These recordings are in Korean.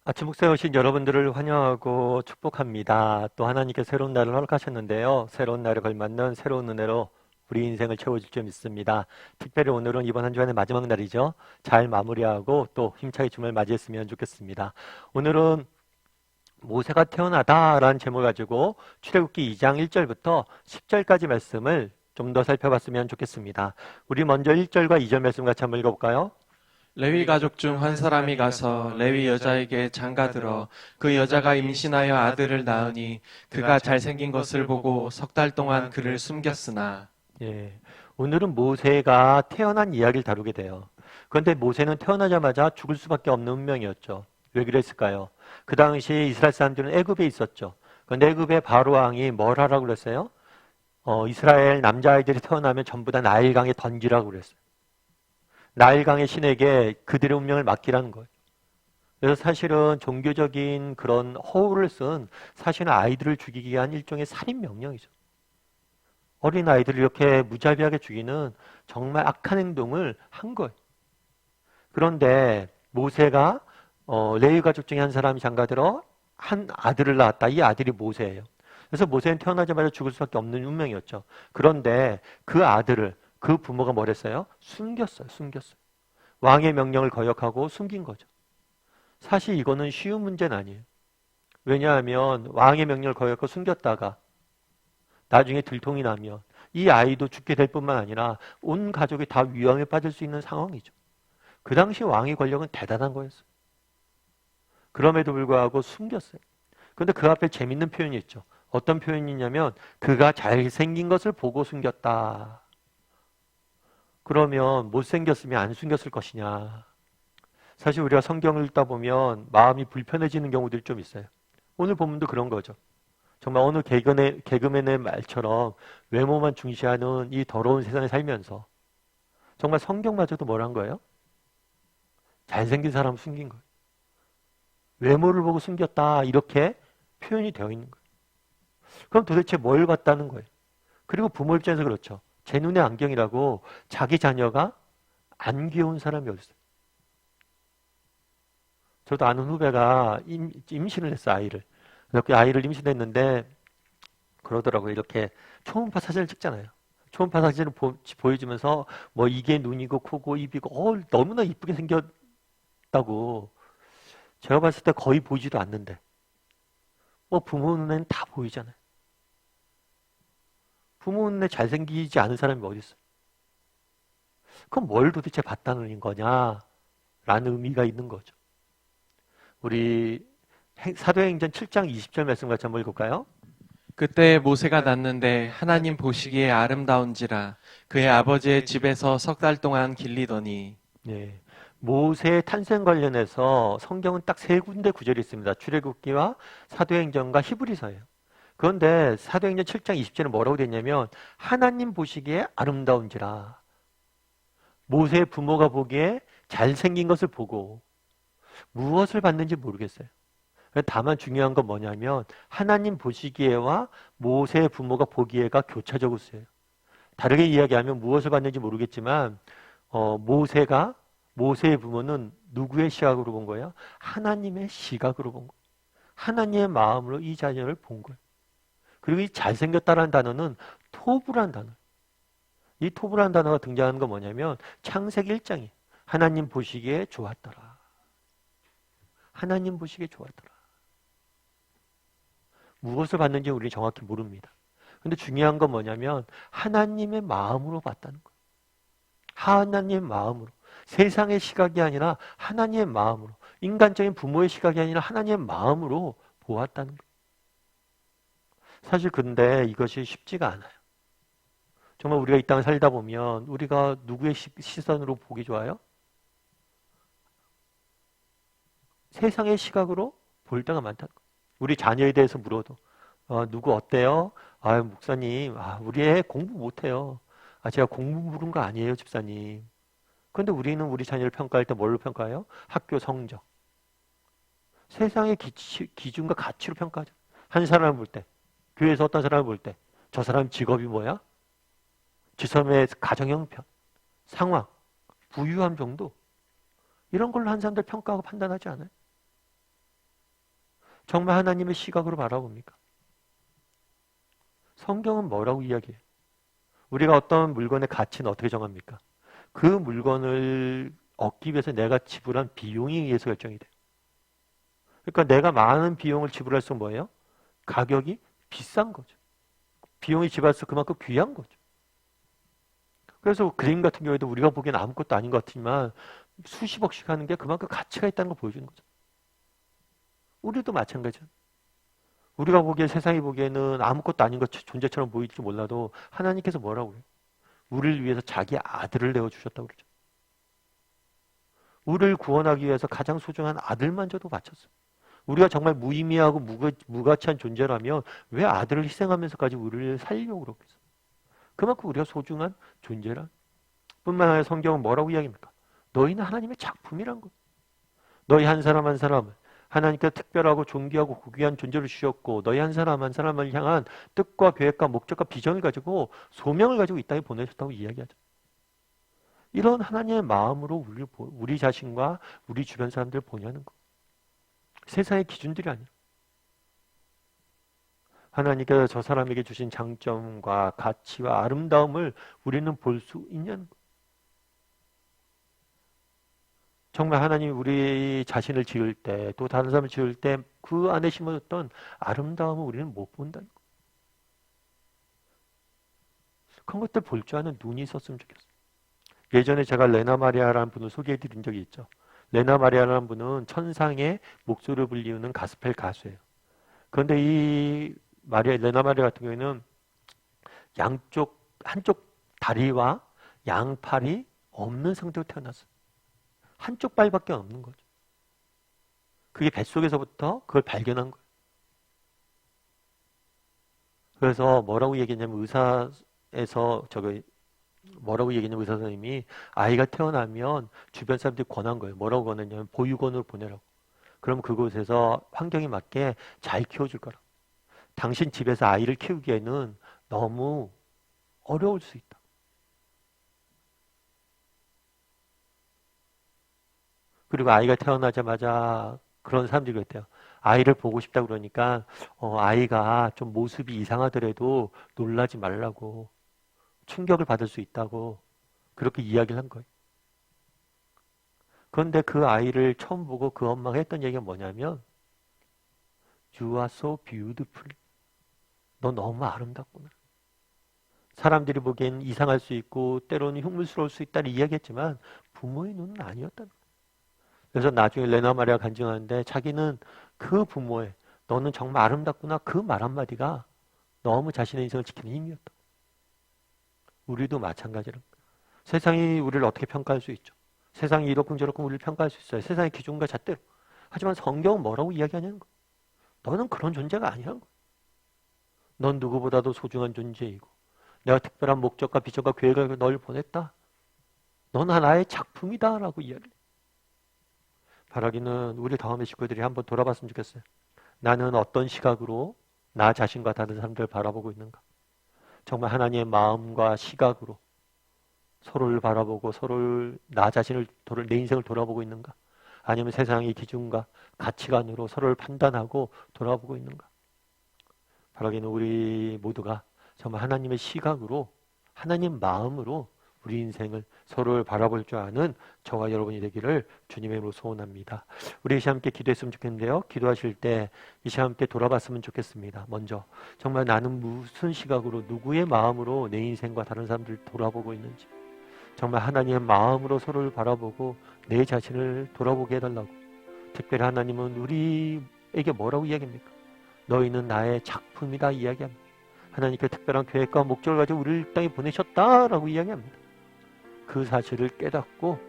아침 목사에 오신 여러분들을 환영하고 축복합니다. 또 하나님께 새로운 날을 허락하셨는데요. 새로운 날에 걸맞는 새로운 은혜로 우리 인생을 채워줄 줄 믿습니다. 특별히 오늘은 이번 한 주간의 마지막 날이죠. 잘 마무리하고 또 힘차게 주말 맞이했으면 좋겠습니다. 오늘은 모세가 태어나다라는 제목을 가지고 출애굽기 2장 1절부터 10절까지 말씀을 좀 더 살펴봤으면 좋겠습니다. 우리 먼저 1절과 2절 말씀 같이 한번 읽어볼까요? 레위 가족 중 한 사람이 가서 레위 여자에게 장가들어 그 여자가 임신하여 아들을 낳으니 그가 잘생긴 것을 보고 석 달 동안 그를 숨겼으나. 예, 오늘은 모세가 태어난 이야기를 다루게 돼요. 그런데 모세는 태어나자마자 죽을 수밖에 없는 운명이었죠. 왜 그랬을까요? 그 당시 이스라엘 사람들은 애굽에 있었죠. 그런데 애굽의 바로 왕이 뭘 하라고 그랬어요? 이스라엘 남자아이들이 태어나면 전부 다 나일강에 던지라고 그랬어요. 나일강의 신에게 그들의 운명을 맡기라는 거예요. 그래서 사실은 종교적인 그런 허울을 쓴 사실은 아이들을 죽이기 위한 일종의 살인 명령이죠. 어린 아이들을 이렇게 무자비하게 죽이는 정말 악한 행동을 한 거예요. 그런데 모세가 레위 가족 중에 한 사람이 장가들어 한 아들을 낳았다. 이 아들이 모세예요. 그래서 모세는 태어나자마자 죽을 수밖에 없는 운명이었죠. 그런데 그 아들을 그 부모가 뭘 했어요? 숨겼어요. 왕의 명령을 거역하고 숨긴 거죠. 사실 이거는 쉬운 문제는 아니에요. 왜냐하면 왕의 명령을 거역하고 숨겼다가 나중에 들통이 나면 이 아이도 죽게 될 뿐만 아니라 온 가족이 다 위험에 빠질 수 있는 상황이죠. 그 당시 왕의 권력은 대단한 거였어요. 그럼에도 불구하고 숨겼어요. 그런데 그 앞에 재밌는 표현이 있죠. 어떤 표현이냐면 그가 잘생긴 것을 보고 숨겼다. 그러면 못생겼으면 안 숨겼을 것이냐. 사실 우리가 성경을 읽다 보면 마음이 불편해지는 경우들이 좀 있어요. 오늘 본문도 그런 거죠. 정말 어느 개그맨의 말처럼 외모만 중시하는 이 더러운 세상에 살면서 정말 성경마저도 뭘 한 거예요? 잘생긴 사람 숨긴 거예요. 외모를 보고 숨겼다 이렇게 표현이 되어 있는 거예요. 그럼 도대체 뭘 봤다는 거예요? 그리고 부모 입장에서 그렇죠. 제 눈에 안경이라고 자기 자녀가 안 귀여운 사람이 어딨어요? 저도 아는 후배가 임신을 했어, 아이를. 이렇게 아이를 임신했는데 그러더라고요. 이렇게 초음파 사진을 찍잖아요. 초음파 사진을 보여주면서 뭐 이게 눈이고 코고 입이고 너무나 이쁘게 생겼다고. 제가 봤을 때 거의 보이지도 않는데 뭐 부모 눈에는 다 보이잖아요. 부모 눈에 잘생기지 않은 사람이 어디 있어요? 그럼 뭘 도대체 봤다는 거냐? 라는 의미가 있는 거죠. 우리 사도행전 7장 20절 말씀 같이 한번 읽을까요? 그때 모세가 낳는데 하나님 보시기에 아름다운지라 그의 아버지의 집에서 석 달 동안 길리더니. 네. 모세의 탄생 관련해서 성경은 딱 세 군데 구절이 있습니다. 출애굽기와 사도행전과 히브리서예요. 그런데 사도행전 7장 20절은 뭐라고 됐냐면 하나님 보시기에 아름다운지라. 모세의 부모가 보기에 잘생긴 것을 보고 무엇을 봤는지 모르겠어요. 다만 중요한 건 뭐냐면 하나님 보시기에와 모세의 부모가 보기에가 교차적으로 쓰여요. 다르게 이야기하면 무엇을 봤는지 모르겠지만 모세의 부모는 누구의 시각으로 본 거예요? 하나님의 시각으로 본 거예요. 하나님의 마음으로 이 자녀를 본 거예요. 그리고 이 잘생겼다라는 단어는 토부라는 단어. 이 토부라는 단어가 등장하는 건 뭐냐면 창세기 1장이 하나님 보시기에 좋았더라. 하나님 보시기에 좋았더라. 무엇을 봤는지 우리는 정확히 모릅니다. 근데 중요한 건 뭐냐면 하나님의 마음으로 봤다는 거예요. 하나님의 마음으로. 세상의 시각이 아니라 하나님의 마음으로. 인간적인 부모의 시각이 아니라 하나님의 마음으로 보았다는 거예요. 사실 근데 이것이 쉽지가 않아요. 정말 우리가 이 땅을 살다 보면 우리가 누구의 시선으로 보기 좋아요? 세상의 시각으로 볼 때가 많다는 거예요. 우리 자녀에 대해서 물어도 누구 어때요? 목사님, 우리 애 공부 못해요. 제가 공부 물은 거 아니에요, 집사님. 그런데 우리는 우리 자녀를 평가할 때 뭘로 평가해요? 학교 성적. 세상의 기준과 가치로 평가하죠. 한 사람을 볼 때, 교회에서 어떤 사람을 볼 때, 저 사람 직업이 뭐야? 저 사람의 가정 형편, 상황, 부유함 정도. 이런 걸로 한 사람들 평가하고 판단하지 않아요? 정말 하나님의 시각으로 바라봅니까? 성경은 뭐라고 이야기해요? 우리가 어떤 물건의 가치는 어떻게 정합니까? 그 물건을 얻기 위해서 내가 지불한 비용에 의해서 결정이 돼요. 그러니까 내가 많은 비용을 지불할수록 뭐예요? 가격이 비싼 거죠. 비용이 지불할수록 그만큼 귀한 거죠. 그래서 그림 같은 경우에도 우리가 보기엔 아무것도 아닌 것 같지만 수십억씩 하는 게 그만큼 가치가 있다는 걸 보여주는 거죠. 우리도 마찬가지죠. 우리가 보기에 세상이 보기에는 아무것도 아닌 것 존재처럼 보일지 몰라도 하나님께서 뭐라고 해요? 우리를 위해서 자기 아들을 내어주셨다고 그러죠. 우리를 구원하기 위해서 가장 소중한 아들만저도 바쳤어요. 우리가 정말 무의미하고 무가치한 존재라면 왜 아들을 희생하면서까지 우리를 살리려고 그러겠어요? 그만큼 우리가 소중한 존재라. 뿐만 아니라 성경은 뭐라고 이야기합니까? 너희는 하나님의 작품이란 것. 너희 한 사람 한 사람을 하나님께서 특별하고 존귀하고 고귀한 존재로 주셨고 너희 한 사람 한 사람을 향한 뜻과 계획과 목적과 비전을 가지고 소명을 가지고 이 땅에 보내셨다고 이야기하죠. 이런 하나님의 마음으로 우리 자신과 우리 주변 사람들을 보냐는 것. 세상의 기준들이 아니라 하나님께서 저 사람에게 주신 장점과 가치와 아름다움을 우리는 볼 수 있냐는 것. 정말 하나님이 우리 자신을 지을 때 또 다른 사람을 지을 때 그 안에 심어졌던 아름다움을 우리는 못 본다는 것. 그런 것들 볼 줄 아는 눈이 있었으면 좋겠어요. 예전에 제가 레나 마리아라는 분을 소개해 드린 적이 있죠. 레나 마리아라는 분은 천상의 목소리를 불리우는 가스펠 가수예요. 그런데 이 레나 마리아 같은 경우에는 한쪽 다리와 양팔이 없는 상태로 태어났어요. 한쪽 발밖에 없는 거죠. 그게 뱃속에서부터 그걸 발견한 거예요. 그래서 뭐라고 얘기했냐면 의사 선생님이 아이가 태어나면 주변 사람들이 권한 거예요. 뭐라고 권했냐면 보육원으로 보내라고. 그럼 그곳에서 환경에 맞게 잘 키워줄 거라고. 당신 집에서 아이를 키우기에는 너무 어려울 수 있다. 그리고 아이가 태어나자마자 그런 사람들이 그랬대요. 아이를 보고 싶다 그러니까 아이가 좀 모습이 이상하더라도 놀라지 말라고, 충격을 받을 수 있다고 그렇게 이야기를 한 거예요. 그런데 그 아이를 처음 보고 그 엄마가 했던 얘기가 뭐냐면 You are so beautiful. 너 너무 아름답구나. 사람들이 보기엔 이상할 수 있고 때로는 흉물스러울 수 있다는 이야기했지만 부모의 눈은 아니었다는 거예요. 그래서 나중에 레나 마리아가 간증하는데 자기는 그 부모의 너는 정말 아름답구나 그 말 한마디가 너무 자신의 인생을 지키는 힘이었다. 우리도 마찬가지로 세상이 우리를 어떻게 평가할 수 있죠. 세상이 이렇군 저렇군 우리를 평가할 수 있어요. 세상의 기준과 잣대로. 하지만 성경은 뭐라고 이야기하냐는 거예요. 너는 그런 존재가 아니라는 거예요. 넌 누구보다도 소중한 존재이고 내가 특별한 목적과 비전과 계획을 가지고 널 보냈다. 넌 하나의 작품이다 라고 이야기해요. 바라기는 우리 다음의 식구들이 한번 돌아봤으면 좋겠어요. 나는 어떤 시각으로 나 자신과 다른 사람들을 바라보고 있는가. 정말 하나님의 마음과 시각으로 서로를 바라보고 나 자신을 내 인생을 돌아보고 있는가. 아니면 세상의 기준과 가치관으로 서로를 판단하고 돌아보고 있는가. 바라기는 우리 모두가 정말 하나님의 시각으로 하나님 마음으로 우리 인생을 서로를 바라볼 줄 아는 저와 여러분이 되기를 주님의 이름으로 소원합니다. 우리 이 시간 함께 기도했으면 좋겠는데요. 기도하실 때 이 시간 함께 돌아봤으면 좋겠습니다. 먼저 정말 나는 무슨 시각으로 누구의 마음으로 내 인생과 다른 사람들을 돌아보고 있는지 정말 하나님의 마음으로 서로를 바라보고 내 자신을 돌아보게 해달라고. 특별히 하나님은 우리에게 뭐라고 이야기합니까? 너희는 나의 작품이다 이야기합니다. 하나님께 특별한 계획과 목적을 가지고 우리를 땅에 보내셨다라고 이야기합니다. 그 사실을 깨닫고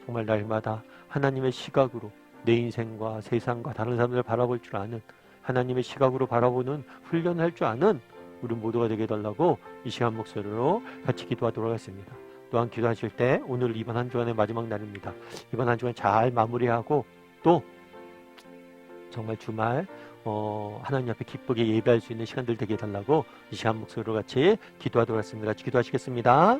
정말 날마다 하나님의 시각으로 내 인생과 세상과 다른 사람들을 바라볼 줄 아는 하나님의 시각으로 바라보는 훈련을 할 줄 아는 우리 모두가 되게 해달라고 이 시간 목소리로 같이 기도하도록 하겠습니다. 또한 기도하실 때 오늘 이번 한 주간의 마지막 날입니다. 이번 한 주간 잘 마무리하고 또 정말 주말 하나님 앞에 기쁘게 예배할 수 있는 시간들 되게 해달라고 이 시간 목소리로 같이 기도하도록 하겠습니다. 같이 기도하시겠습니다.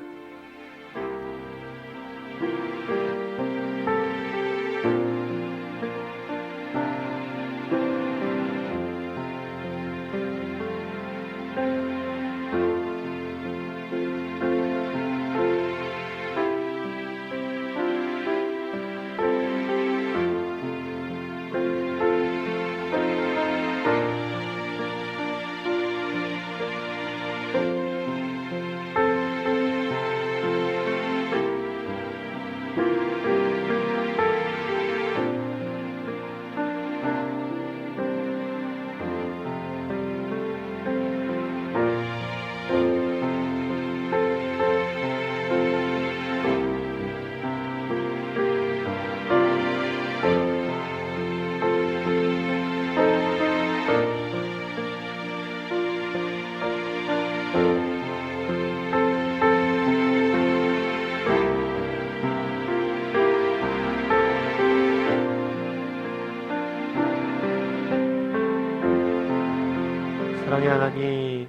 하나님,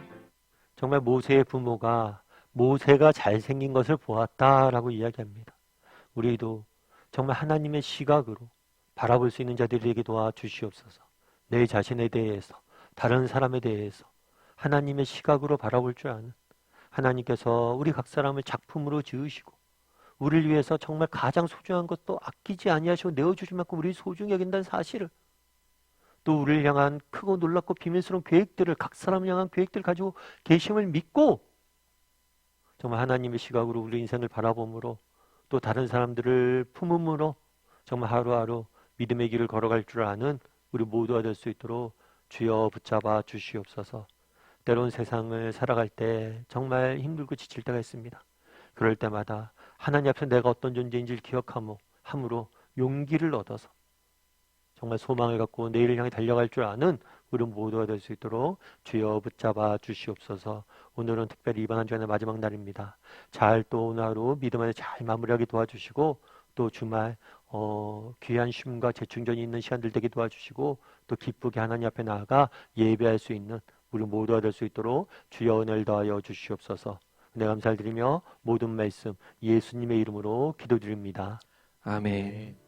정말 모세의 부모가 모세가 잘생긴 것을 보았다라고 이야기합니다. 우리도 정말 하나님의 시각으로 바라볼 수 있는 자들에게 도와주시옵소서. 내 자신에 대해서, 다른 사람에 대해서 하나님의 시각으로 바라볼 줄 아는 하나님께서 우리 각 사람을 작품으로 지으시고 우리를 위해서 정말 가장 소중한 것도 아끼지 아니하시고 내어주실 만큼 우리를 소중히 여긴다는 사실을, 또 우리를 향한 크고 놀랍고 비밀스러운 계획들을, 각 사람을 향한 계획들을 가지고 계심을 믿고 정말 하나님의 시각으로 우리 인생을 바라봄으로 또 다른 사람들을 품음으로 정말 하루하루 믿음의 길을 걸어갈 줄 아는 우리 모두가 될 수 있도록 주여 붙잡아 주시옵소서. 때론 세상을 살아갈 때 정말 힘들고 지칠 때가 있습니다. 그럴 때마다 하나님 앞에 내가 어떤 존재인지를 기억함으로 용기를 얻어서 정말 소망을 갖고 내일을 향해 달려갈 줄 아는 우리 모두가 될 수 있도록 주여 붙잡아 주시옵소서. 오늘은 특별히 이번 한 주간의 마지막 날입니다. 잘 또 오늘 하루 믿음 안에 잘 마무리하게 도와주시고 또 주말 귀한 쉼과 재충전이 있는 시간들 되게 도와주시고 또 기쁘게 하나님 앞에 나아가 예배할 수 있는 우리 모두가 될 수 있도록 주여 은혜를 더하여 주시옵소서. 은혜 감사를 드리며 모든 말씀 예수님의 이름으로 기도드립니다. 아멘.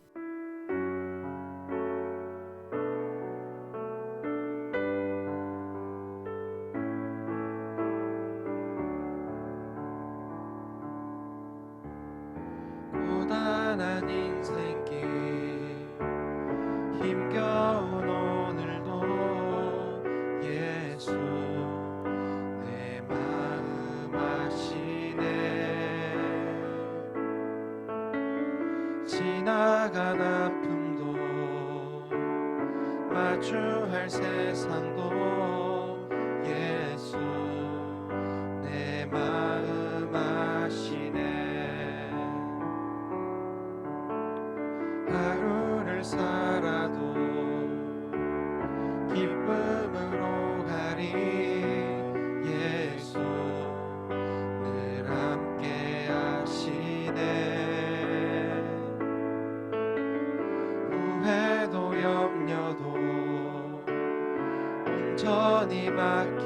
고단한 인생길 힘겨운 오늘도 예수 내 마음 아시네. 지나간 아픔도 마주할 세상도 예수 내 마음 아시네. 하루를 살아도 기쁨으로 가리 예수 늘 함께 하시네. 후회도 염려도 온전히 맡겨